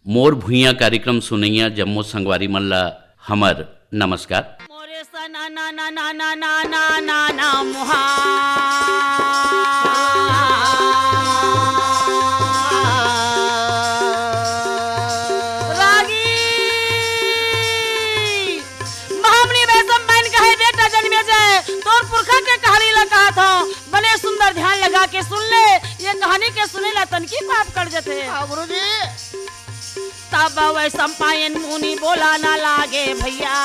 मोर भुइया कार्यक्रम सुनैया जम्मो संगवारी मन ला हमर नमस्कार। मोरे सना ना ना ना ना ना ना ना ना मुहा रागी महामनी वैसम बन कहे बेटा जन्मे जाए तोर पुरखा के कहानी लगा था बड़े सुंदर ध्यान लगा के सुन ले ये कहानी के सुने ला तनकी पाप कर जाते गुरुजी तब वैसम पायन मुनि बोला ना लागे भैया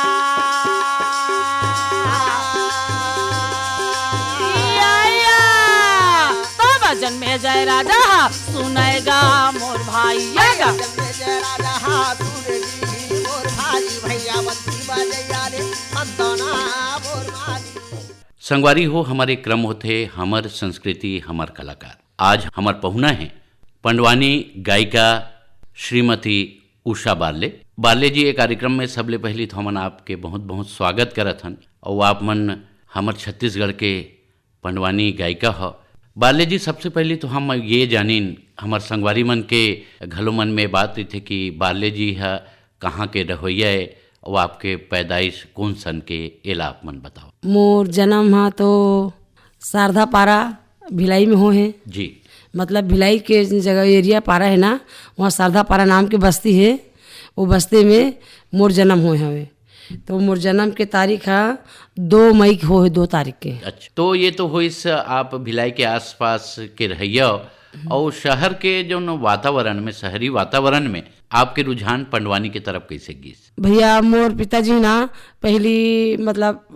तब जन्मे जय राजा सुनेगा मोर भाई जन्मे जय राजा सुनेगी मोर भाई भैया बंसी बजैया रे मंदना मोर भाई। संगवारी हो हमारे क्रम होते हमर संस्कृति हमर कलाकार। आज हमर पहुना है पंडवानी गायिका श्रीमती उषा बारले। बारले जी ये कार्यक्रम में सबले पहली तो हमन आपके बहुत बहुत स्वागत करत हन और आप मन हमर छत्तीसगढ़ के पंडवानी गायिका हो। बारले जी सबसे पहले तो हम ये जानिन हमर संगवारी मन के घलो मन में बात रही थे कि बारले जी है कहाँ के रहोइया है और आपके पैदाइश कौन सन के एला आप मन बताओ। मोर जन्म हा तो शारदा पारा भिलाई में हो है जी, मतलब भिलाई के जगह एरिया पारा है ना वहाँ शारदा पारा नाम की बस्ती है। वो बस्ती में मोर जन्म हुए हवे तो मोर जन्म के तारीख है 2 मई हो है 2 तारीख के। अच्छा तो ये तो हो इस आप भिलाई के आसपास के रहिया और शहर के जो वातावरण में शहरी वातावरण में आपके रुझान पंडवानी की तरफ कैसे गीस? भैया मोर पिताजी ना पहली मतलब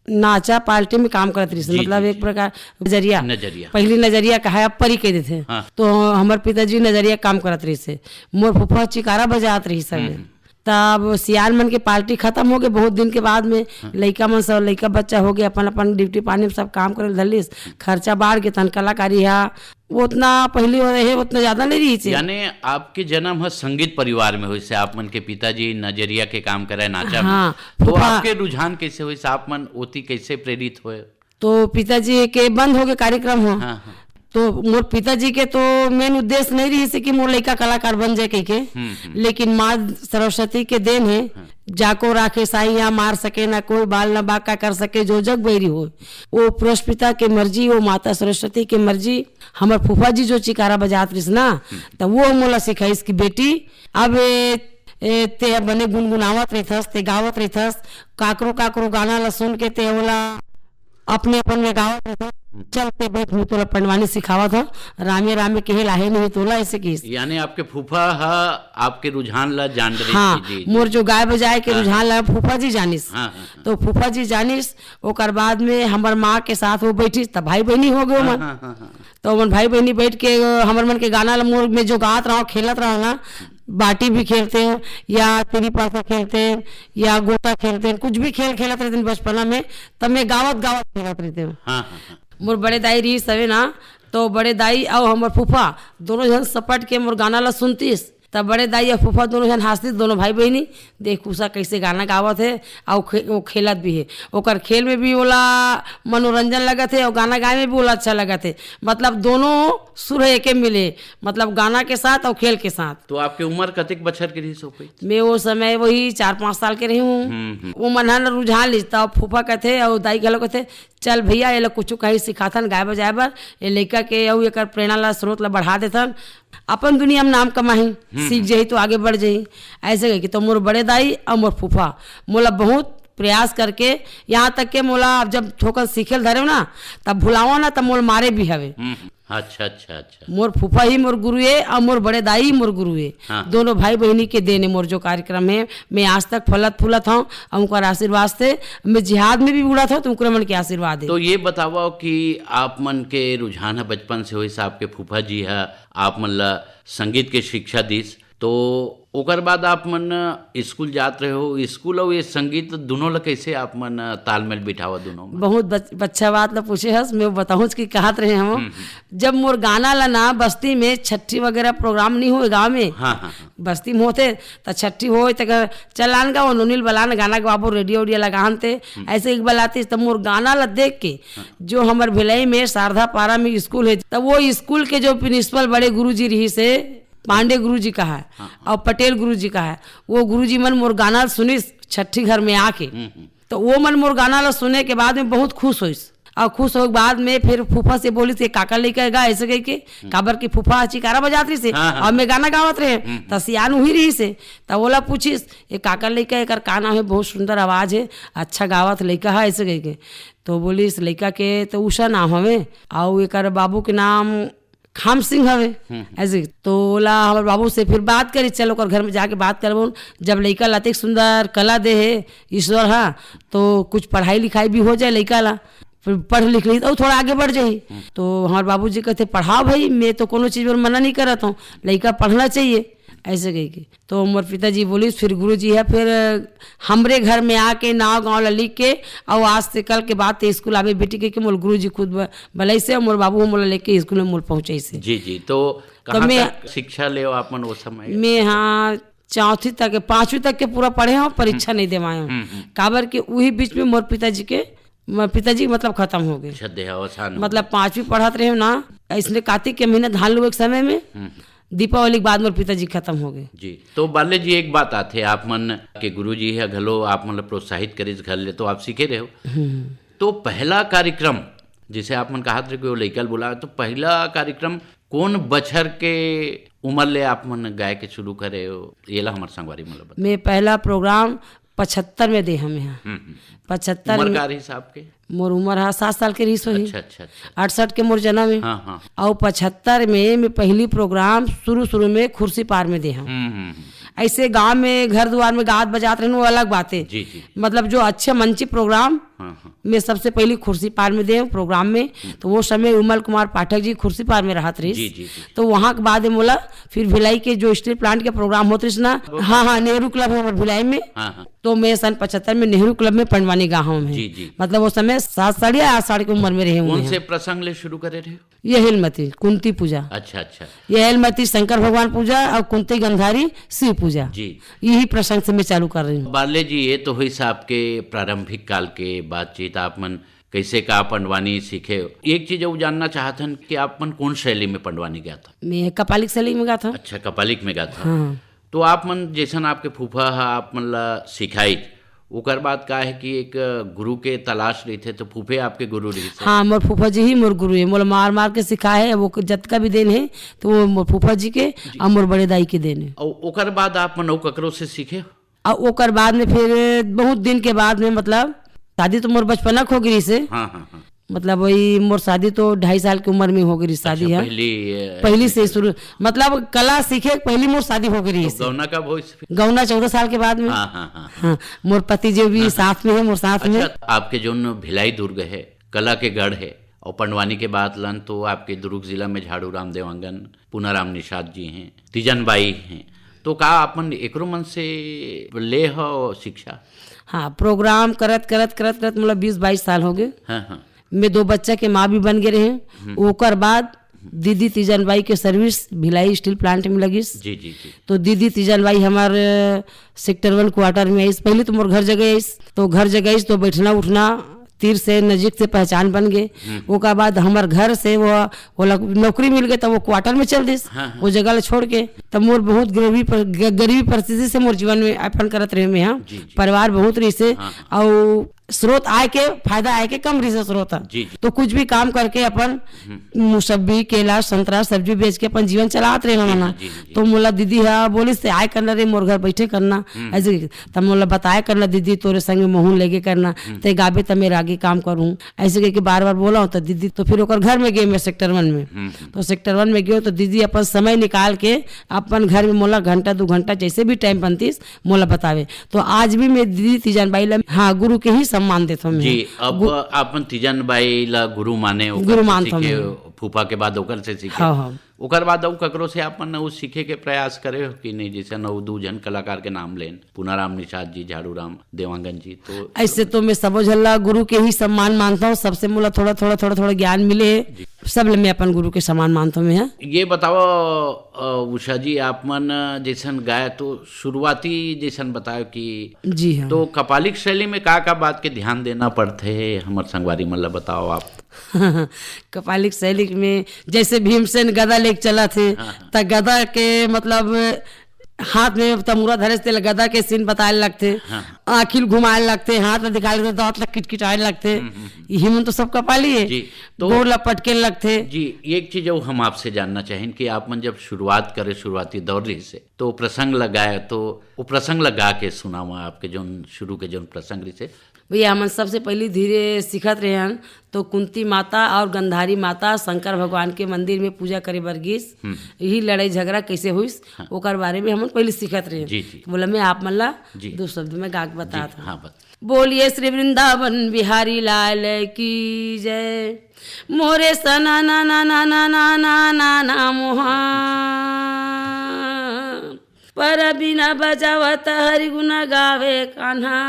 नाचा पार्टी में काम करत रही मतलब एक प्रकार नजरिया पहली नजरिया कहा परी कह देते हाँ। तो हमारे पिताजी नजरिया काम करत रही से मोर फुफा चिकारा बजात रही सब तब सियाल मन के पार्टी खत्म हो गए बहुत दिन के बाद में लड़का मन सब लड़का बच्चा हो गया अपन अपन ड्यूटी पानी में सब काम करे धलिस खर्चा बाढ़ के तन कलाकारी है वो उतना पहले हो रहे उतना ज्यादा नहीं रही। यानी आपके जन्म है संगीत परिवार में हुई से आप मन के पिताजी नजरिया के काम करे नाचा हाँ, में तो आपके रुझान कैसे हुई आप मन ओती कैसे प्रेरित हुए? तो पिताजी के बंद हो गए कार्यक्रम हो हाँ, हाँ। तो मोर पिताजी के तो मेन उद्देश्य नहीं रही से कि मोर लड़का कलाकार बन जाए कह के लेकिन माँ सरस्वती के देन है जाको राखे साइया मार सके ना कोई बाल ना बाका कर सके जो जग बैरी हो वो पुरुष पिता के मर्जी वो माता सरस्वती के मर्जी। हमार फूफा जी जो चिकारा बजात रही ना तो वो मोला सिखाई इसकी बेटी अब ते बने गुनगुनावत रही थस ते गावत रही थस काकरो काकरो गाना ला सुन के ते बोला अपने अपन में गावत रही थस चलते बैठ मैं तोला पंडवानी सिखावा था रामे रामे कहे लाहे नहीं तोला ऐसे की। यानी आपके फूफा आपके रुझान ला जान रही हाँ, जी, मोर जो गाय बजाए के रुझान ला फूफा जी जानिस तो फूफा जी जानिस ओकर बाद में हमार माँ के साथ वो बैठी तब भाई बहनी हो गए मन तो मन भाई बहनी बैठ के हमार मन के गाना ला मोर में जो गात रहो खेलत रहो ना बाटी भी खेलते हैं या तिरी पासा खेलते हैं या गोता खेलते हैं कुछ भी खेल खेलत रहते हैं बचपना में तब मैं गावत गावत खेलत रहते हैं। मोर बड़े दाई रही सवे ना तो बड़े दाई और हमार फूफा दोनों जन सपट के मोर गाना ला सुनतीस तब बड़े दाई और फूफा दोनों जन हंसती दोनों भाई बहनी देख उषा कैसे गाना गावत है और वो खेलत भी है ओकर खेल में भी बोला मनोरंजन लगत है और गाना गाए में भी बोला अच्छा लगत है मतलब दोनों सुर एक मिले मतलब गाना के साथ और खेल के साथ। तो आपकी उम्र कतिक बछर की रही सो? मैं वो समय वही 4-5 साल के रही हूँ। वो मनहन रुझान लिखता फूफा कहते और दाई गलो कहते चल भैया ये लोग कुछ कहीं सिखाथन गाय बजाए बर ये लड़का के और एक प्रेरणा ला स्रोत ला बढ़ा देथन अपन दुनिया में नाम कमाही सीख जाही तो आगे बढ़ जाही ऐसे कह कि तो मोर बड़े दाई और मोर फूफा मोला बहुत प्रयास करके यहाँ तक के मोला जब ठोकर सीखेल धरे ना तब भुलावा ना तब मोल मारे भी हवे। अच्छा अच्छा अच्छा मोर फूफा ही मोर गुरु है और मोर बड़े दाई मोर गुरु है हाँ। दोनों भाई बहनी के देने मोर जो कार्यक्रम है मैं आज तक फलत फूलत हूँ और उनका आशीर्वाद से मैं जिहाद में भी बुढ़ा था तो उनके मन के आशीर्वाद है। तो ये बताओ कि आप मन के रुझान है बचपन से हो आपके फूफा जी है आप मन ला संगीत के शिक्षा दीस तो ओकर बाद आप मन स्कूल जात रहे हो स्कूल और ये संगीत दोनों ला कैसे आप मन तालमेल बिठावा दोनों में? बहुत बच्चा बात ला पूछे हस मैं बताऊँ कि कहत रहे हम जब मोर गाना ला ना बस्ती में छठी वगैरह प्रोग्राम नहीं हुए गाँव में बस्ती में होते तो छठी हो तो चलान गा नोनील बलान गाना गाबो रेडियो उडियो लगान थे ऐसे एक बार आती तब मोर गाना ला देख के जो हमारे भिलाई में शारदा पारा में स्कूल है तब वो स्कूल के जो प्रिंसिपल बड़े गुरु जी रही से पांडे गुरु जी का है और पटेल गुरु जी का है। वो गुरु जी मन मोर गाना सुनिस छठी घर में आके, तो वो मन मोर गाना ला सुने के बाद में बहुत खुश होइस। और खुश हो के बाद में फिर फूफा से बोली से काका लेकर गा ऐसे कह के काबर की फूफा चिकारा बजात रही से और मैं गाना गावत रहे तो सियान हुई रही से। तब बोला पूछिस ये काका लड़का एक का नाम है, बहुत सुंदर आवाज है, अच्छा गावत लड़का है ऐसे कह के। तो बोली इस लड़का के तो उषा नाम हवे और एक बाबू के नाम खाम सिंह हवे ऐसे। तो बोला हमारे बाबू से फिर बात करी, चलो कर घर में जाके बात करबो। जब लड़का लाते सुंदर कला दे है ईश्वर हा, तो कुछ पढ़ाई लिखाई भी हो जाए लड़का ला, फिर पढ़ लिख ली तो थोड़ा आगे बढ़ जाही। तो हमारे बाबूजी कहते पढ़ाओ भाई, मैं तो कोनो चीज़ में मना नहीं करता हूँ, लड़का पढ़ना चाहिए ऐसे कह के। तो मोर पिताजी बोली फिर गुरुजी है फिर हमरे घर में आके नाव गाँव लिख के और आज से कल के बाद स्कूल आवे बेटी के मोर गुरुजी खुद भले से और मोर बाबू मोला लेके स्कूल में मोल पहुँचे से। जी जी। तो कहाँ तक शिक्षा ले आप मन वो समय? मैं हाँ चौथी तक 5वीं तक के पूरा पढ़े हूँ, परीक्षा नहीं देवाए हूँ काबर के वही बीच में मोर पिताजी मतलब खत्म हो गए। मतलब 5वीं पढ़ाते रहे ना, इसलिए कार्तिक के महीने धान लो एक समय में दीपावली के बाद मोर पिताजी खत्म हो गए। जी। तो बाल्य जी एक बात आते आप मन के गुरु जी है घलो आप मतलब प्रोत्साहित करिस घर ले तो आप सीखे रहे हो। तो पहला कार्यक्रम जिसे आप मन कहा थे कि वो लइकल बोला, तो पहला कार्यक्रम कौन बछर के उम्र ले आप मन गाय के शुरू करे हो? ये ला हमारे संगवारी मतलब मैं पहला प्रोग्राम 75 में दे हम यहाँ 75 उम्र का हिसाब के मोर उम्र है 7 साल के रहीस होही। अच्छा। 68 के मोर जन्म है। हाँ। और 75 में मैं पहली प्रोग्राम शुरू में खुर्सी पार में दे हम। ऐसे गांव में घर द्वार में गात बजात रहे वो अलग बात है। जी जी। मतलब जो अच्छे मंची प्रोग्राम मैं सबसे पहले खुर्सी पार में दे प्रोग्राम में। तो वो समय उमल कुमार पाठक जी खुर्सी पार में रहत रही। तो वहाँ के बाद मोला फिर भिलाई के जो स्टील प्लांट के प्रोग्राम होते रही ना, हाँ नेहरू क्लब है भिलाई में। तो मैं सन 75 में नेहरू क्लब में पंडवानी गाँव में, मतलब वो समय 7 साल या 8 साल की उम्र में रहे हुए। कौन से प्रसंग ले शुरू करे रहे? ये हेलमती कुंती पूजा। अच्छा। ये हेलमती शंकर भगवान पूजा और कुंती गंधारी शिव पूजा जी, यही प्रसंग से मैं चालू कर रही हूँ। बाले जी ये तो हुई साहब के प्रारंभिक काल के बातचीत, आप मन कैसे का पंडवानी सीखे। एक चीज वो जानना चाहतन कि आप मन कौन शैली में पंडवानी गया था? मैं कपालिक शैली में गया था। अच्छा, कपालिक में गया था। हाँ। तो आप मन जैसन आपके फूफा है आप मन ला सिखाई, ओकर बाद का है कि एक गुरु के तलाश रही थे, तो फूफे आपके गुरु रही थे? हाँ, मोर फूफा जी ही मोर गुरु है। मोर मार के सिखाए है, वो जतका भी देन है तो वो मोर फूफा जी के और मोर बड़े दाई के देन है। और ओकर बाद आप मन ककरो से सीखे? और ओकर बाद में फिर बहुत दिन के बाद में मतलब शादी तो मोर बचपना हो गई से। हाँ। मतलब वही मोर शादी तो 2.5 साल की उम्र में हो गई शादी। अच्छा, है पहली से शुरू, मतलब कला सीखे पहली मोर शादी हो गई। तो गौना कब हो? गौना 14 साल के बाद में। हाँ, मोर पति जो भी साथ में है मोर साथ में। आपके जो भिलाई दुर्ग है, कला के गढ़ है, और पंडवानी के बाद लन तो आपके दुर्ग जिला में झाड़ू राम देवांगन, पूनाराम निषाद जी हैं, तीजन बाई हैं। तो का अपन एकरो मन से ले हो शिक्षा? हाँ, प्रोग्राम करत मतलब 20-22 साल हो गए। हाँ। मैं 2 बच्चा के माँ भी बन गए रहे। ओकर बाद दीदी तीजन बाई के सर्विस भिलाई स्टील प्लांट में लगिस। जी। तो दीदी तीजन बाई हमारे सेक्टर 1 क्वार्टर में आईस। पहले तो मोर घर जगह आईस, तो घर जगह आईस तो बैठना उठना तीर से नजीक से पहचान बन गए। ओकर बाद हमारे घर से वो नौकरी मिल गई, तो वो क्वार्टर में चल दिस। वो जगह छोड़ के तब मोर बहुत गरीबी परिस्थिति से मोर जीवन में अपन करत रहे। मैं परिवार बहुत रही से और स्रोत आय के फायदा आय के कम रही से स्रोत। तो कुछ भी काम करके अपन मुसब्बी केला संतरा सब्जी बेच के अपन जीवन चलाते रहे ना। तो मोला दीदी है बोली से आय करना रे मोर घर बैठे करना ऐसे। तब मोला बताया करना दीदी तोरे संग मोहन लेके करना, ते गाबे तब मेरे आगे काम करूँ ऐसे करके बार बोला। तो दीदी तो फिर ओकर घर में गए मैं सेक्टर 1 में। तो सेक्टर 1 में गए तो दीदी अपन समय निकाल के अपन घर में मोला घंटा 2 घंटा जैसे भी टाइम बनतीस मोला बतावे। तो आज भी मैं दीदी तीजन बाई ला हाँ गुरु के ही सम्मान देता हूँ जी। अब अपन तीजन बाई ला गुरु माने, गुरु मानता हूँ। फूफा के बाद ओकर से सीखे। हाँ। ओकर बाद अब ककरो से अपन उ सीखे के प्रयास करे हो कि नहीं? जैसे 9-2 जन कलाकार के नाम लेन, पूनाराम निषाद जी, झाड़ू राम देवांगन जी। तो ऐसे तो मैं सब झल्ला गुरु के ही सम्मान मानता हूँ। सबसे मोला थोड़ा ज्ञान मिले, सब मैं अपन गुरु के सम्मान मानता हूँ। मैं ये बताओ उषा जी, आप मन जैसन गाय तो शुरुआती जैसन बताओ कि जी हाँ। तो कपालिक शैली में का बात के ध्यान देना पड़ते है हमारे संगवारी मतलब बताओ आप? कपालिक शैली में जैसे भीमसेन गदा लेके चला थे, त गदा के मतलब हाथ में तमुरा धरे से गदा के सीन बताए लगते, आखिल घुमाए लगते, हाथ में दिखाए लगते, दांत लग किटकिटाए लगते। हिमन तो सब कपाली है जी। तो गोर लपटके लगते जी। एक चीज वो हम आपसे जानना चाहें कि आप मन जब शुरुआत करे शुरुआती दौर से तो प्रसंग लगाए, तो वो प्रसंग लगा के सुनावा आपके जो शुरू के जो प्रसंग से भैया। हम सबसे पहले धीरे सीखत रहे हन तो कुंती माता और गंधारी माता शंकर भगवान के मंदिर में पूजा करे बरगिस, यही लड़ाई झगड़ा कैसे हुई ओकर बारे में हम पहले सीखत रहे। जी जी। बोला मैं आप मन ला 2 शब्द में गाक बता था। हाँ, बस। बोलिए श्री वृंदावन बिहारी लाल की जय। मोरे सना ना ना ना ना ना ना ना ना मोहा पर बिना बजावत हरि गुना गावे कान्हा,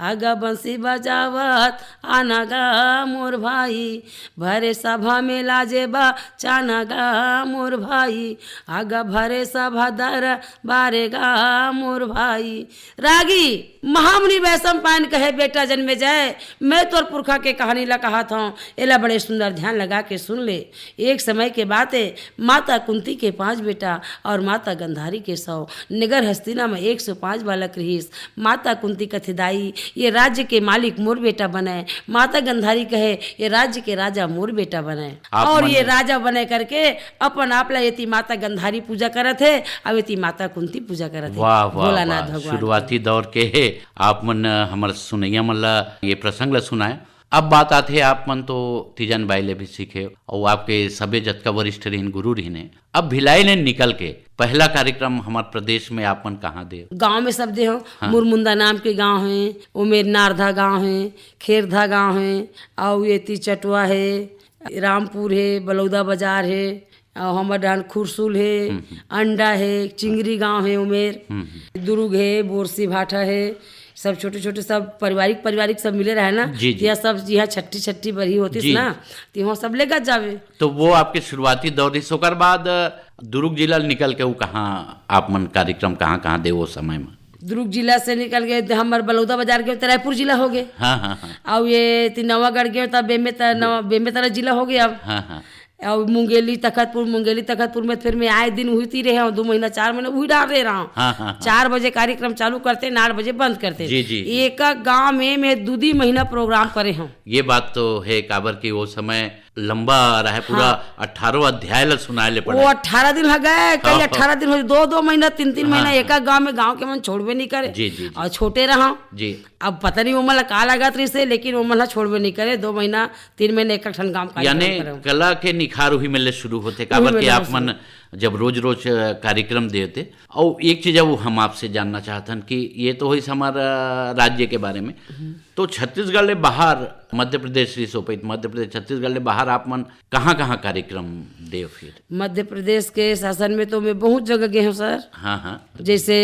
आगा बंसी बजावत आना गा मोर भाई, भरे सभा में लाजे बा चाना गा मोर भाई, आगा भरे सभा दर बारे गा मोर भाई। रागी महामुनि वैशम पान कहे बेटा जन्मे जाए, मैं तोर पुरखा के कहानी ला कहा था, एला बड़े सुंदर ध्यान लगा के सुन ले। एक समय के बात है, माता कुंती के 5 बेटा और माता गंधारी के 100, निगर हस्तिना में 105 बालक रहीस। माता कुंती कथिदाई ये राज्य के मालिक मोर बेटा बने, माता गंधारी कहे ये राज्य के राजा मोर बेटा बने, और ये राजा बने करके अपन आपला यति माता गंधारी पूजा करत है और यति माता कुंती पूजा करत है। वाह वाह भोलानाथ वाह। भगवान शुरुआती दौर के आप मन हमारे सुनैया मन ला ये प्रसंग ला सुनाए। अब बात आते है आप मन तो तीजन बाइले भी सीखे और आपके सबे जतका वरिष्ठ रहीन गुरु रहीने। अब भिलाई ने निकल के पहला कार्यक्रम हमारे प्रदेश में आप मन कहाँ दे? गांव में सब दे हो। मुरमुंदा नाम के गांव है, उमेर नारधा गांव है, खेरधा गांव है, और ये चटवा है, रामपुर है, बलौदा बाजार है, और हमारे डान खुरसुल है, अंडा है, चिंगरी गांव है, उमेर दुर्ग है, बोरसी भाटा है, सब छोटे छोटे सब पारिवारिक सब मिले रहे ना। यह सब यहाँ छठी बरी होती ना, तो वहाँ सब लेकर जावे। तो वो आपके शुरुआती दौर से ओकर बाद दुर्ग जिला निकल के वो कहाँ आप मन कार्यक्रम कहाँ दे वो समय में? दुर्ग जिला से निकल गए हमारे बलौदा बाजार के रायपुर जिला हो गए। हाँ। और ये नवागढ़ गए तब बेमेतरा जिला हो गया। अब हाँ। और मुंगेली तखतपुर में फिर मैं आए दिन हुई रहे हूँ, 2 महीना 4 महीने वही डाल रहे रहा हूँ। 4 बजे कार्यक्रम चालू करते, 8 बजे बंद करते। जी। एक गांव में मैं 2 महीना प्रोग्राम करे हूँ। ये बात तो है काबर की वो समय लंबा रहा पूरा। 18 अध्याय ला सुनाए ले पड़े। वो 18 दिन हो गए, कई 18 दिन हो, 2 महीना 3 महीना एक गांव में, गांव के मन छोड़वे नहीं करे। जी। और छोटे रहा जी। अब पता नहीं वो मला का लागत रही से, लेकिन वो मला छोड़वे नहीं करे। 2 महीना 3 महीने एक ठन गांव का यानी कला के निखार हुई मिलने शुरू होते काबर के आप मन जब रोज कार्यक्रम देते। और एक चीज वो हम आपसे जानना चाहते हैं कि ये तो हुई हमारा राज्य के बारे में, तो छत्तीसगढ़ ले बाहर मध्य प्रदेश छत्तीसगढ़ ले बाहर आप मन कहाँ कार्यक्रम दे? फिर मध्य प्रदेश के शासन में तो मैं बहुत जगह गए हूँ सर। हाँ। जैसे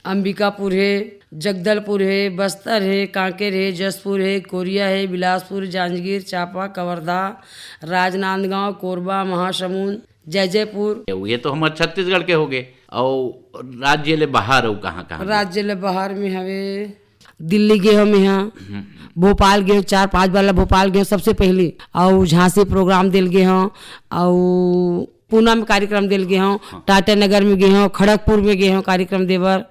अंबिकापुर है, जगदलपुर है, बस्तर है, कांकेर है, जसपुर है, कोरिया है, बिलासपुर, जांजगीर चांपा, कवर्धा, राजनांदगांव, कोरबा, महासमुंद, जयपुर। ये तो हमारे छत्तीसगढ़ के हो गए। और राज्य ले बाहर हो कहाँ? राज्य ले बाहर में हवे दिल्ली गए हम, यहाँ भोपाल गए, 4-5 बार भोपाल गए सबसे पहले, और झांसी प्रोग्राम दिल गए हों, और पूना में कार्यक्रम दिल गए हों, टाटा नगर में गए हों, खड़गपुर में गए हों कार्यक्रम देवर।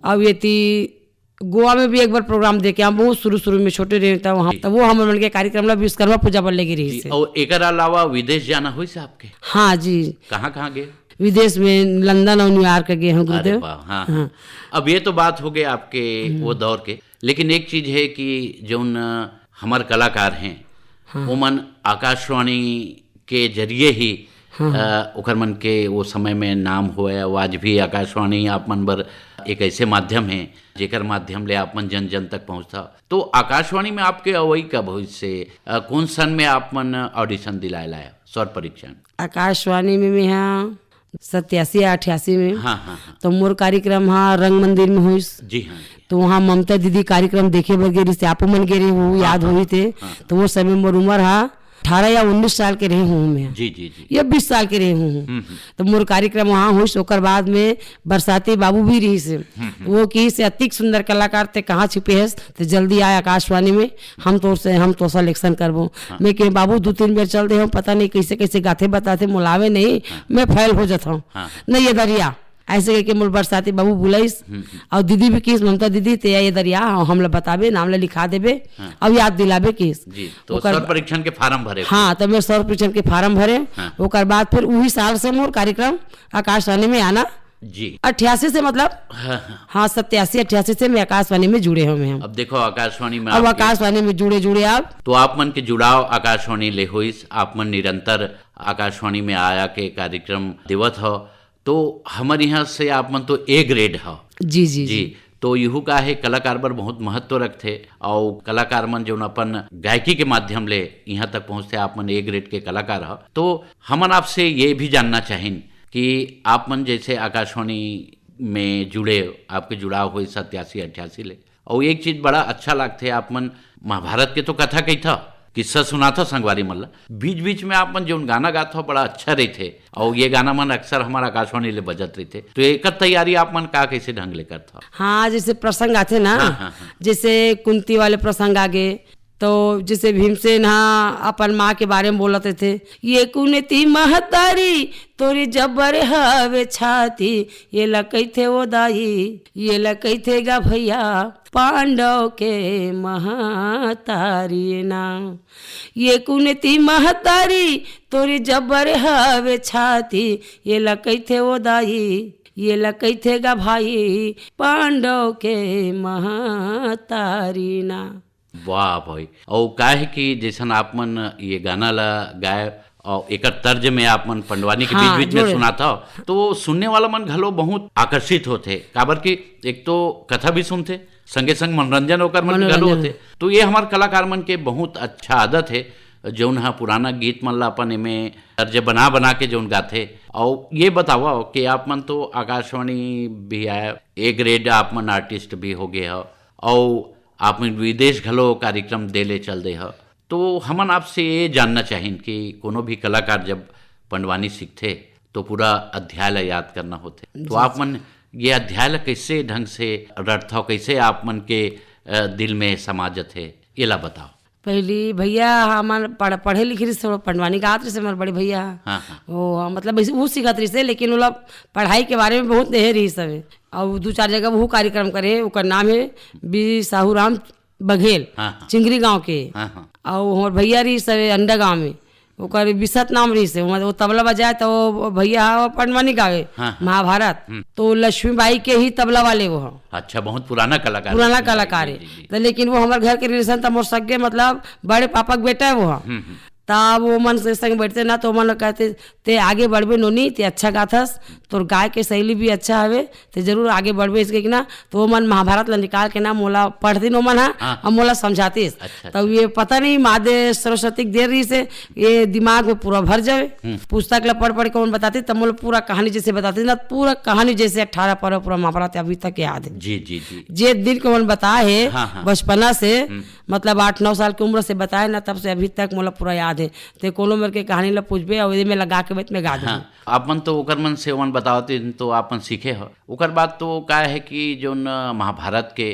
अब ये गोवा में भी एक बार प्रोग्राम दे के हम बहुत शुरू में छोटे रहे था वहाँ, तो वो हम मन के कार्यक्रम ला विश्वकर्मा पूजा पर लगी रही से। और एक अलावा विदेश जाना हुई से आपके? हाँ जी। कहाँ गए? विदेश में लंदन और न्यूयॉर्क गए हैं गुरुदेव। हाँ। अब ये तो बात हो गई आपके वो दौर के, लेकिन एक चीज है कि जो हमारे कलाकार हैं वो मन आकाशवाणी के जरिए ही ओकर मन के वो समय में नाम हुआ। वो आज भी आकाशवाणी आप मन बर एक ऐसे माध्यम है जेकर माध्यम ले आप मन जन तक पहुँचता। तो आकाशवाणी में आपके अवई कब हुई से? कौन सन में आप मन ऑडिशन दिलाए लाया स्वर परीक्षण? आकाशवाणी में मैं यहाँ 87-88 में। हाँ। तो मोर कार्यक्रम हाँ रंग मंदिर में हुई। जी हाँ। तो वहाँ ममता दीदी कार्यक्रम देखे बर गेरी से आप मन गेरी वो याद हुई थे। तो वो समय मोर उम्र हा 18 या 19 साल के रहे हूँ मैं, जी जी जी। या 20 साल के रहे हूँ। तो मोर कार्यक्रम वहाँ हुई। ओकर बाद में बरसाती बाबू भी रही से, वो की से अतिक सुंदर कलाकार थे, कहाँ छिपे है तो जल्दी आए आकाशवाणी में, हम तो सिलेक्शन करबो। मैं के बाबू 2-3 बार चल दे, पता नहीं कैसे कैसे गाते बताते, मुलावे नहीं, मैं फैल हो जाता हूँ। नहीं ये दरिया ऐसे के मोर बरसाती बाबू बुलाइस, और दीदी भी किस ममता दीदी ते ये दरिया हम लोग बताबे, नाम ले लिखा देबे, अब याद दिलाबे किस जी। तो स्वर परीक्षण के फार्म भरे? हाँ, तो मैं स्वर परीक्षण के फार्म भरे। ओकर बाद फिर वही साल से मोर कार्यक्रम आकाशवाणी में आना जी। 88 से मतलब हाँ 87-88 से मैं आकाशवाणी में जुड़े हूँ। मैं अब देखो आकाशवाणी में, अब आकाशवाणी में जुड़े आप तो आप मन के जुड़ाव आकाशवाणी ले होइस, आप मन निरंतर आकाशवाणी में आया के कार्यक्रम देवत हो, तो हमारे यहाँ से आप मन तो ए ग्रेड हो। जी जी जी। तो यहू का है कलाकार पर बहुत महत्व रखते, और कलाकार मन जो अपन गायकी के माध्यम ले यहाँ तक पहुँचते, आप मन ए ग्रेड के कलाकार हो। तो हमन आपसे ये भी जानना चाहें कि आप मन जैसे आकाशवाणी में जुड़े, आपके जुड़ाव हुए 87-88 ले, और एक चीज बड़ा अच्छा लगते, आप मन महाभारत के तो कथा कही था, किस्सा सुना था संगवारी मल्ला, बीच बीच में आप मन जो गाना गाता बड़ा अच्छा रही थे, और ये गाना मन अक्सर हमारा आकाशवाणी ले बजत रही थे। तो एक तैयारी आप मन का कैसे ढंग ले करता? हाँ, जैसे प्रसंग आते ना, जैसे कुंती वाले प्रसंग आगे, तो जैसे भीमसेन हाँ अपन माँ के बारे में बोलते थे, ये कुनती महतारी तोरी जबर हवे छाती, ये लकई थे वो दाई, ये लकई थे गा भैया पांडव के महतारी ना, ये कुनती महतारी तोरी जबर हवे छाती, ये लकई थे वो दाई, ये लकई थे गा भाई पांडव के महतारी ना। वाह भाई। और का है कि जैसन आप मन ये गाना ला गाय, और एक तर्ज में आप मन पंडवानी के बीच बीच में सुना था, तो सुनने वाला मन घलो बहुत आकर्षित होते, काबर की एक तो कथा भी सुनते, संगे संग मनोरंजन होकर मन घलो होते। तो ये हमारे कलाकार मन के बहुत अच्छा आदत है, जौन हा पुराना गीत मन ला अपन में तर्ज बना बना के जौन गाथे। और ये बताओ कि आप मन तो आकाशवाणी भी आए, ए ग्रेड आप मन आर्टिस्ट भी हो गए हो, और आप विदेश घलो कार्यक्रम दे ले चल दे हो। तो हमन आपसे ये जानना चाहें कि कोनो भी कलाकार जब पंडवानी सीखते तो पूरा अध्याय ला याद करना होते, तो आप मन ये अध्याय ला कैसे ढंग से रटता, कैसे आप मन के दिल में समाजत है, ये ला बताओ। पहली भैया हमारे पढ़े लिखे रही से पंडवानी गात रही से हमारे बड़े भैया, वो मतलब वो सिखत रही से, लेकिन वो पढ़ाई के बारे में बहुत नहीं रही सब, और 2-4 जगह वो कार्यक्रम करे। उसका नाम है बी साहूराम बघेल, चिंगरी गांव के, और हमारे भैया रही सब अंडा गांव में, ओकर बिसत नाम रही से, वो तबला बजाए तो भैया पंडवानी गावे महाभारत, तो लक्ष्मीबाई के ही तबला वाले वो। अच्छा, बहुत पुराना कलाकार है। तो लेकिन वो हमारे घर के रिलेशन था, मोर सगे मतलब बड़े पापा के बेटा है वो। तब वो मन से संग बैठते ना, तो मन कहते ते आगे बढ़बे नोनी, ते अच्छा गाथस, तोर गाय के शैली भी अच्छा हवे, ते जरूर आगे बढ़बे इसके कि ना। तो वो मन महाभारत ला निकाल के ना मोला पढ़ती नो मन और मोला समझातीस। तब ये पता नहीं मादे सरस्वती देर रही से ये दिमाग में पूरा भर जावे, पुस्तक ला पढ़ पढ़ के मन बताती, तब मोला पूरा कहानी जैसे बताती ना, पूरा कहानी जैसे 18 पर्व पूरा महाभारत अभी तक याद है। जी जी जी। जे दिन को मन बताए है बचपना से, मतलब 8-9 साल की उम्र से बताए ना, तब से अभी तक मोला पूरा याद है। ते कोनो मेरे के कहानी ला पूछबे और में लगा के बैठ में गा दूं। आप मन तो ओकर मन से मन बतावते तो आप मन सीखे हो। ओकर बात तो का है कि जो महाभारत के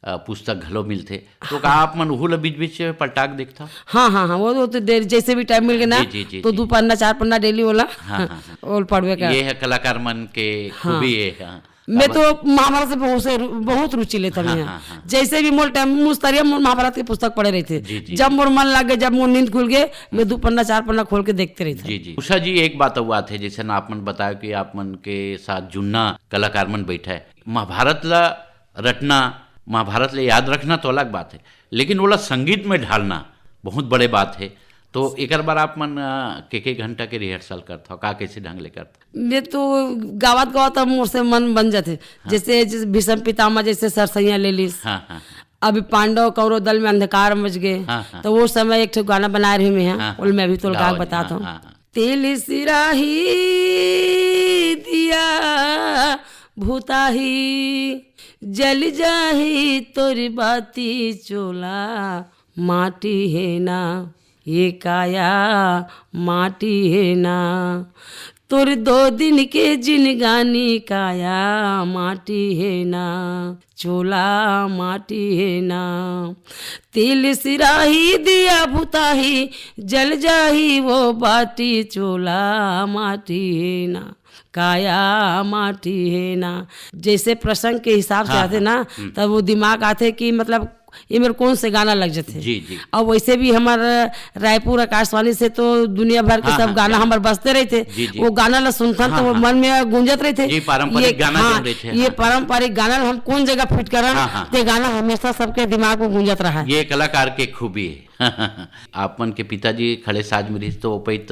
पुस्तक घलो मिलते, तो का आप मन उहुला बीच बीच पलटाक देखता? हाँ, वो तो जैसे भी टाइम मिल गया ना, तो 2 पन्ना 4 पन्ना डेली होला और पढ़वे का। ये है कलाकार मन के खूबी है। मैं तो महाभारत से बहुत रुचि लेता मैं। जैसे भी मोल टाइम मुस्तरिया महाभारत की पुस्तक पढ़े रहे थे, जब मोर मन लग गए, जब मोर नींद खुल गए, मैं 2 पन्ना 4 पन्ना खोल के देखते रहे थे। जी जी। उषा जी, एक बात हुआ थे, जैसे ना आप मन बताया कि आप मन के साथ जुन्ना कलाकार मन बैठा है, महाभारत ला रटना, महाभारत ले याद रखना तो अलग बात है, लेकिन वो संगीत में ढालना बहुत बड़े बात है। तो एक बार आप मन के घंटा के रिहर्सल करता, का कैसे ढंग ले करता? मैं तो गावत मोर से मन बन जाते, जैसे भीष्म पितामह जैसे सरसैया ले ली, अभी पांडव कौरव दल में अंधकार मच गए, तो वो समय एक गाना बना रही मैं, मैं अभी तो गा बताता हूँ। तेल सिराही दिया भूताही, जल जाही तोरी बाती चोला माटी है ना, ये काया माटी है ना, तोर 2 दिन के जिनगानी काया माटी है ना, चोला माटी है ना, तिल सिराही दिया भुताही जल जाही वो बाटी, चोला माटी है ना, काया माटी है ना। जैसे प्रसंग के हिसाब से आते ना, तब वो दिमाग आते कि मतलब ये मेरे कौन से गाना लग जाते। जी जी। और वैसे भी हमारे रायपुर आकाशवाणी से तो दुनिया भर के सब गाना हमारे बजते रहे थे। जी जी। वो गाना ला सुनथन तो मन में गूंजत रहे थे। जी, पारंपरिक गाना जम रहे थे। ये पारंपरिक गाना हम कौन जगह फिट करन, ते गाना हमेशा सबके दिमाग में गूंजत रहा है। ये कलाकार के खूबी है। आपन के पिताजी खड़े साज मरीज तो ओपैत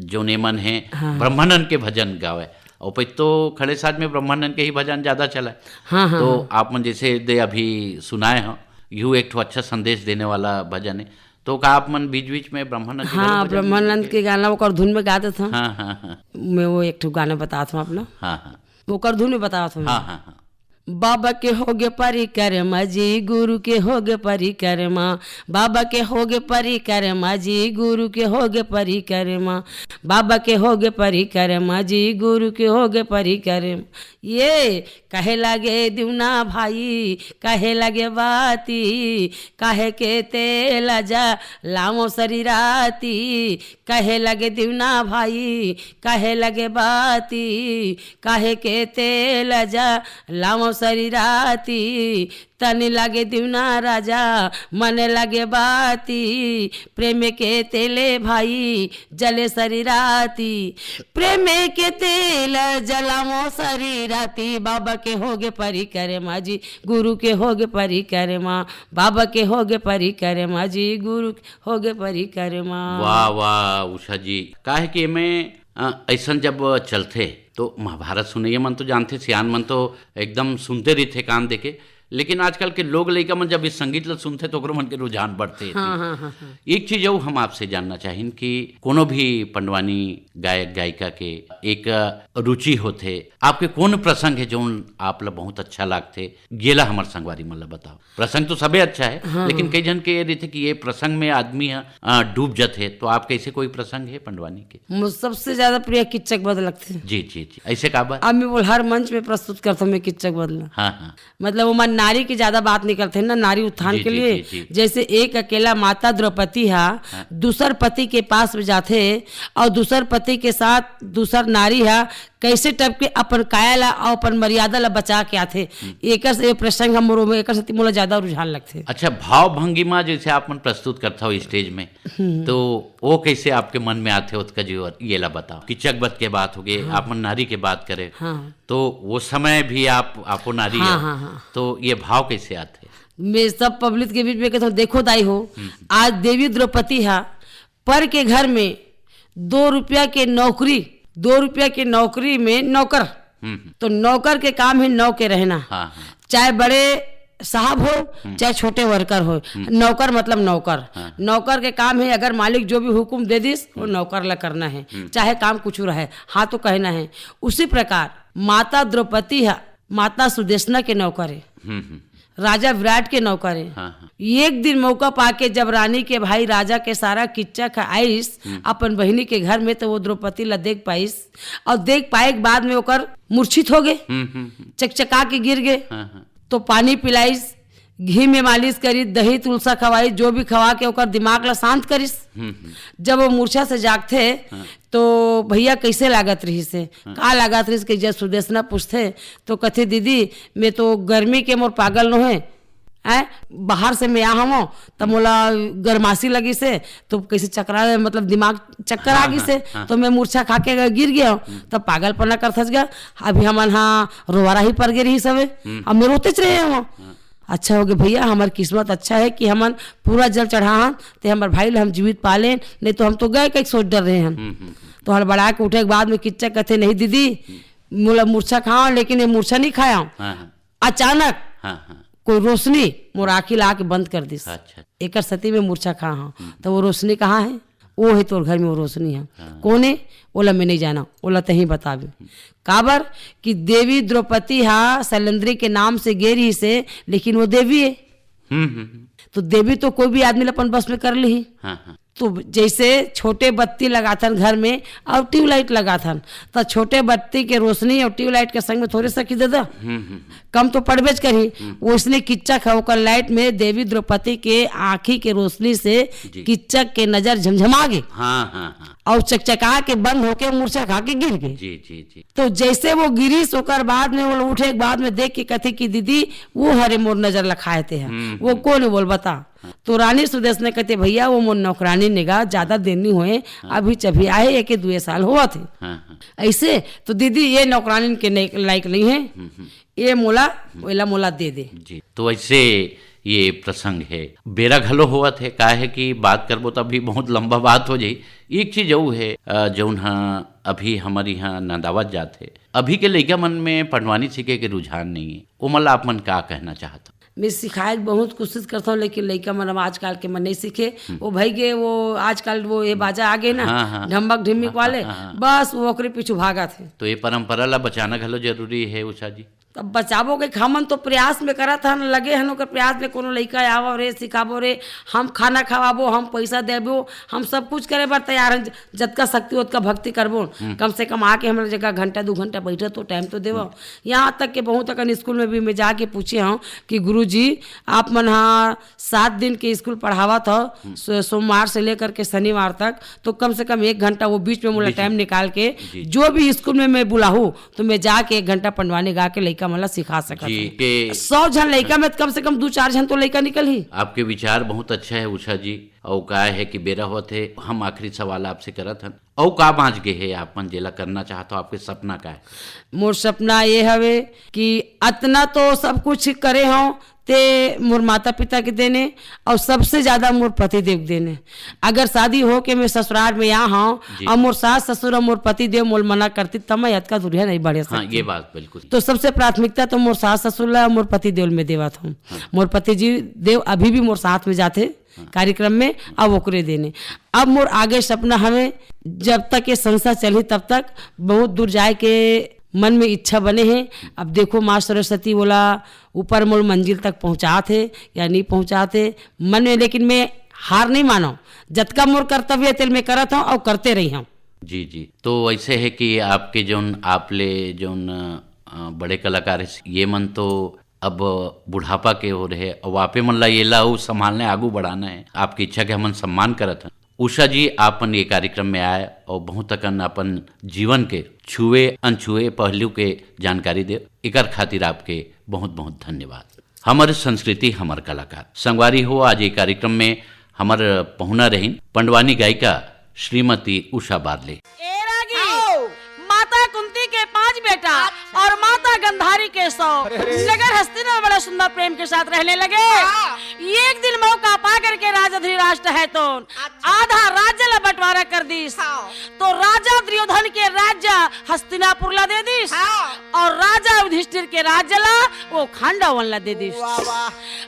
जो नेमन है ब्रह्मानंद के भजन गावे, ओपैत तो खड़े साज में ब्रह्मानंद के ही भजन ज्यादा चला है। हाँ, हाँ, तो आप मन जैसे दे अभी सुनाए हो, यूं एक ठो अच्छा संदेश देने वाला भजन है, तो का आप मन बीच बीच में ब्रह्मानंद के हाँ, ब्रह्मानंद के गाना वो धुन में गाते थे। हाँ हाँ हाँ मैं वो एक ठो गाना बताता हूँ अपना। हाँ हाँ वो धुन में बताता हूँ। हाँ हाँ हाँ। बाबा के होगे परिक्रमा जी, गुरु के होगे परिक्रमा, बाबा के होगे परिक्रमा जी, गुरु के होगे परिक्रमा, बाबा के होगे परिक्रमा जी, गुरु के होगे परिक्रमा। ये कहे लगे दिवना भाई, कहे लगे बाती, कहे के तेल जा लामो शरीराती, कहे लगे दिवना भाई, कहे लगे बाती, कहे के तेल जा लामो शरीराती, तन लागे दिवना राजा मन लागे बाती, प्रेम के तेले भाई जले शरीराती, प्रेम के तेल जलामो शरीराती, बाबा के होगे परिक्रमा जी, गुरु के होगे परिक्रमा, बाबा के होगे परिक्रमा जी, गुरु के होगे परिक्रमा। वाह वाह उषा जी, काहे कि में ऐसन जब चलते तो महाभारत सुनैया मन तो जानते, सियान मन तो एकदम सुनते रही थे कान देके, लेकिन आजकल के लोग लइका मन जब इस संगीत ला सुनते तो ओकरो मन के रुझान बढ़ते। हाँ। एक चीज और हम आपसे जानना चाहिए कि कोनो भी पंडवानी गायक गायिका के एक रुचि होते, आपके कौन प्रसंग है जो आप ला बहुत अच्छा लागते, गेला हमार संगवारी मन ला बताओ। प्रसंग तो सबे अच्छा है, लेकिन कई जन के रहते कि ये प्रसंग में आदमी डूब जाते, तो आप कैसे कोई प्रसंग है पंडवानी के? मुझे सबसे ज्यादा प्रिय किच्चक बद लगते। जी जी जी, ऐसे का बात? अब मैं बोल हर मंच में प्रस्तुत करता हूँ मैं किच्चक बदला। हाँ। मतलब वो मन नारी की ज्यादा बात नहीं करते ना, नारी उत्थान के लिए। जी। जैसे एक अकेला माता द्रौपदी है, दूसर पति के पास में जाते और दूसर पति के साथ दूसर नारी है कैसे टप के अपन काया ला और अपन मर्यादा ला बचा के आते। एक से प्रसंग हम में एक से मोला ज्यादा रुझान लगते। अच्छा, भाव भंगिमा जैसे आप मन प्रस्तुत करता हो स्टेज में, तो वो कैसे आपके मन में आते हो उसका जो ये ला बताओ। किचक बद के बात हो गई, आप मन नारी के बात करें, तो वो समय भी आपको नारी है, तो ये भाव कैसे आते? मैं सब पब्लिक के बीच में कहता हूँ, देखो दाई हो, आज देवी द्रौपदी है पर के घर में 2 रुपया के नौकरी, 2 रुपया की नौकरी में नौकर, तो नौकर के काम है नौ के रहना। चाहे बड़े साहब हो चाहे छोटे वर्कर हो, नौकर मतलब नौकर। नौकर के काम है अगर मालिक जो भी हुक्म दे दिस वो नौकर ला करना है, चाहे काम कुछ रहे, हाँ तो कहना है। उसी प्रकार माता द्रौपदी है माता सुदेशना के नौकर है, राजा विराट के नौकर है। एक दिन मौका पाके जब रानी के भाई राजा के सारा किच्चा आइस अपन बहिनी के घर में, तो वो द्रौपदी ला देख पाइस और देख पाए के बाद में ओकर मूर्छित हो गए, चकचका के गिर गए। तो पानी पिलाइस, घी में मालिश करी, दही तुलसा खवाई, जो भी खवा के ओकर दिमाग ला शांत करिस। जब वो मूर्छा से जागते तो भैया कैसे लागत रही से, का लागत रही से, जब सुदेशना पूछते तो कथे दीदी मैं तो गर्मी के मोर पागल न है, बाहर से मैं यहाँ हूँ तब मोला गरमासी लगी से, तो कैसे चकरा मतलब दिमाग चक्कर आ गई से, तो मैं मूर्छा खा के गिर गया हूँ, तब पागलपना कर थस गया। अभी हमन हाँ रोवारा ही पड़ गए रही सबे, अब मैं रोते रहे वहाँ। अच्छा हो गया भैया, हमारी किस्मत अच्छा है कि हमन पूरा जल चढ़ा ते हमारे भाई हम जीवित पाले, नहीं तो हम तो गए कहीं सोच डर रहे हैं। तो हड़बड़ा के उठे के बाद में किच्चा कहते नहीं दीदी मोला मूर्छा खाओ, लेकिन ये मूर्छा नहीं खाया। अचानक कोई रोशनी मोर आँखी ला के बंद कर दी। एक सती में मूर्छा खा हाँ, तो वो रोशनी कहाँ है? वो है तोर घर में वो रोशनी है। कौन है? ओला मैं नहीं जाना, ओला तही बतावे। काबर कि देवी द्रौपदी हा शैलेंद्री के नाम से गेरी से, लेकिन वो देवी है। तो देवी तो कोई भी आदमी अपन बस में कर ली। हाँ हाँ तो जैसे छोटे बत्ती लगाथन घर में और ट्यूबलाइट लगाथन, तो छोटे बत्ती के रोशनी और ट्यूबलाइट के संग में थोड़ी सा की दे दो, कम तो पड़बेज करी। उसने किच्चक है ओकर लाइट में देवी द्रौपदी के आँखी के रोशनी से किच्चक के नजर झमझमा गए। हाँ हाँ हाँ और चकचका के बंद होके मूर्छा खा के गिर गए। जी जी जी तो जैसे वो गिरीश होकर बाद में वो उठे के बाद में देख के कथे की दीदी वो हरे मोर नजर लखाए थे हैं, वो कौन बोल बता। तो रानी सुदेश ने कहते भैया वो मोर नौकरानी निगाह ज्यादा देर नहीं हुए, अभी चभी आए 1-2 साल हुआ थे। ऐसे तो दीदी ये नौकरानी के लायक नहीं है, ये मोला वेला मोला दे दे जी। तो ऐसे ये प्रसंग है बेरा घलो हुआ थे का है कि बात करबो तो अभी बहुत लंबा बात हो जाई। एक चीज वो है जौन हाँ अभी हमारे यहाँ नंदावत जाते अभी के लइका मन में पंडवानी सीखे के रुझान नहीं है, वो मतलब आप मन का कहना चाहता? मैं सिखाए बहुत कोशिश करता हूँ, लेकिन लड़का मन अब आजकल के मन नहीं सीखे। वो भाई गए वो आजकल वो ये बाजा आ गए ना ढम्बक ढिम्मिक वाले, बस वो ओकरे पीछे भागा थे। तो ये परंपरा ला बचाना घलो जरूरी है उषा जी। तब बचाबो के हमन तो प्रयास में करा था लगे हन ओकर प्रयास में, कोनो लड़का आवो रे सिखाबो रे, हम खाना खवाबो, हम पैसा देबो, हम सब कुछ करे बर तैयार हैं। जतका शक्ति उतका भक्ति करबो, कम से कम आके हमारे जगह घंटा 2 घंटा बैठे तो टाइम तो देवो। यहाँ तक के बहुत अकन स्कूल में भी मैं जाके पूछे हूँ कि गुरुजी आप मन हाँ 7 दिन के स्कूल पढ़ावा था, सोमवार से लेकर के शनिवार तक, तो कम से कम 1 घंटा वो बीच में मुझे टाइम निकाल के जो भी स्कूल में मैं बुलाऊँ तो मैं जाके 1 घंटा पंडवानी गा के लड़का मतलब सिखा सकता हूँ। 100 जन लड़का में कम से कम 2-4 जन तो लड़का निकल ही। आपके विचार बहुत अच्छा है उषा जी। और का है कि बेरा होते हम आखिरी सवाल आपसे करत हन, और का बाँच गए है आप मन जेला करना चाहते हो, आपके सपना का है? मोर सपना ये हवे कि अतना तो सब कुछ करे हों ते मोर माता पिता के देने और सबसे ज्यादा मोर पति देव देने। अगर शादी हो के मैं ससुराल में यहाँ हूँ और मोर सास ससुर और मोर पति देव मोर मना करती तब मैं यद का दूरिया नहीं बढ़े सकती। हाँ, ये बात बिल्कुल। तो सबसे प्राथमिकता तो मोर सास ससुर ला मोर पति देव में देवत हूँ। मोर पति जी देव अभी भी मोर साथ में जाते कार्यक्रम में, अब ओकरे देने। अब मोर आगे सपना हमें जब तक ये संस्था चली तब तक बहुत दूर जाए के मन में इच्छा बने हैं। अब देखो माँ सरस्वती बोला ऊपर मोर मंजिल तक पहुँचाते या नहीं पहुँचाते मन में, लेकिन मैं हार नहीं मानो, जतका मोर कर्तव्य तेल में करत हूँ और करते रही हूँ। जी जी। तो ऐसे है कि आपके जौन आपले जौन बड़े कलाकार है ये मन तो अब बुढ़ापा के हो रहे और वापे मन ला ये ला संभालने आगू बढ़ाना है, आपकी इच्छा के हमन सम्मान करत हैं। उषा जी आपन ये कार्यक्रम में आए और बहुत अकन अपन जीवन के छुए अनछुए पहलू के जानकारी दे, एकर खातिर आपके बहुत बहुत धन्यवाद। हमारे संस्कृति हमार कलाकार संगवारी हो आज ये कार्यक्रम में हमार पहुना रहीन पंडवानी गायिका श्रीमती उषा बारले। माता कुंती के 5 बेटा और माता गंधारी के 100 नगर हस्तिनापुर में बड़ा सुंदर प्रेम के साथ रहने लगे। एक दिन मौका पा करके राजा धृतराष्ट्र है तो आधा राज्य ला बंटवारा कर दी, तो राजा दुर्योधन के राज्य हस्तिनापुर ला दे दी और राजा युधिष्ठिर के राज्य ला वो खांडवन ला दे दी।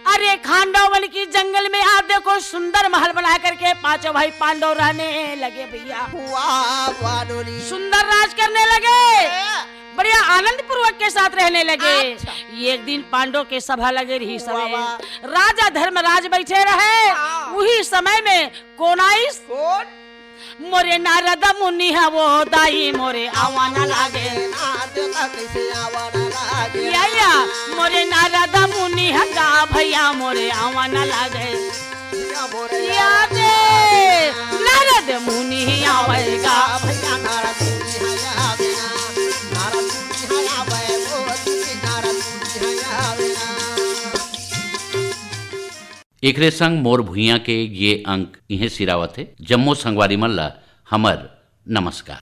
अरे खांडवन की जंगल में आप देखो सुंदर महल बना करके 5 भाई पांडव रहने लगे भैया, सुंदर राज करने लगे, बढ़िया आनंद पूर्वक के साथ रहने लगे। एक दिन पांडव के सभा लगे रही समय राजा धर्मराज बैठे रहे, वही समय में कौन आई? मोरे नारद मुनि है वो दाई मोरे आवाना लागे, या मोरे नारद मुनि है गा भैया मोरे आवाना लागे, नारद मुनि आवेगा भैया नारद एकरे संग मोर भुइया के ये अंक इहे सिरावत है। जम्मो संगवारी मल्ला हमर नमस्कार।